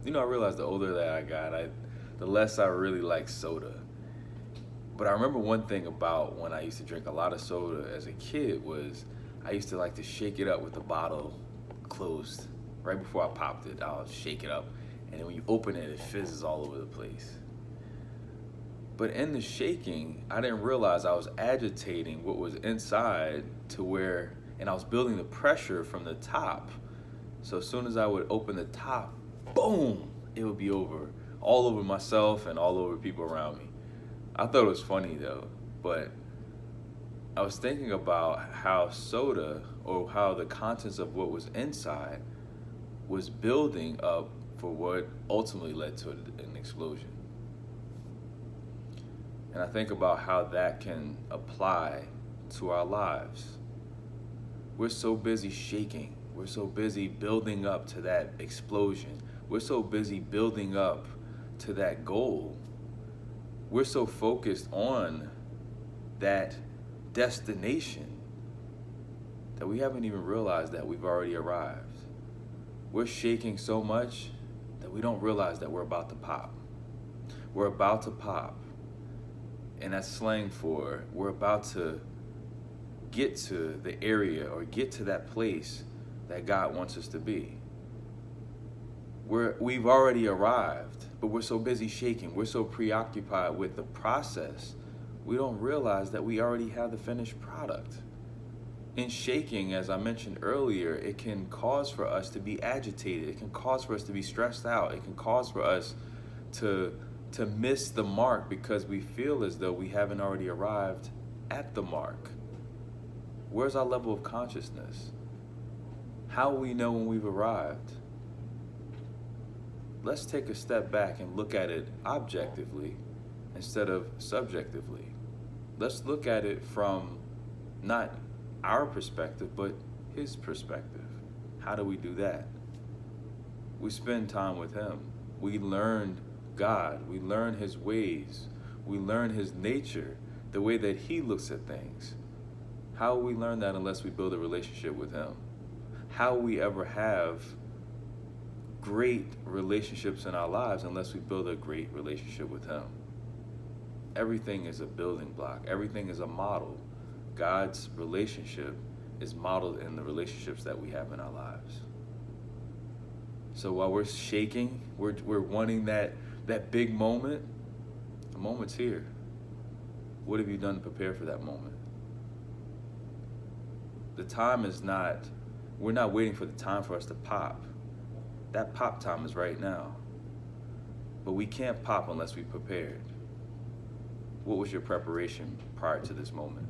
I realized the older that I got, the less I really like soda. But I remember one thing about when I used to drink a lot of soda as a kid was I used to like to shake it up with the bottle closed. Right before I popped it, I'll shake it up. And then when you open it, it fizzes all over the place. But in the shaking, I didn't realize I was agitating what was inside to where, and I was building the pressure from the top. So as soon as I would open the top, boom, it would be over. All over myself and all over people around me. I thought it was funny though, but I was thinking about how soda or how the contents of what was inside was building up for what ultimately led to an explosion. And I think about how that can apply to our lives. We're so busy shaking. We're so busy building up to that explosion. We're so busy building up to that goal. We're so focused on that destination that we haven't even realized that we've already arrived. We're shaking so much that we don't realize that we're about to pop. We're about to pop. And that's slang for we're about to get to the area or get to that place that God wants us to be. We've already arrived, but we're so busy shaking. We're so preoccupied with the process, we don't realize that we already have the finished product. In shaking, as I mentioned earlier, it can cause for us to be agitated. It can cause for us to be stressed out. It can cause for us to miss the mark because we feel as though we haven't already arrived at the mark. Where's our level of consciousness? How will we know when we've arrived? Let's take a step back and look at it objectively instead of subjectively. Let's look at it from not our perspective, but his perspective. How do we do that? We spend time with him. We learn God. We learn his ways. We learn his nature, the way that he looks at things. How will we learn that unless we build a relationship with him? How will we ever have great relationships in our lives unless we build a great relationship with him? Everything is a building block. Everything is a model. God's relationship is modeled in the relationships that we have in our lives. So while we're shaking, we're wanting that big moment. The moment's here. What have you done to prepare for that moment? The time is not, we're not waiting for the time for us to pop. That pop time is right now. But we can't pop unless we prepared. What was your preparation prior to this moment?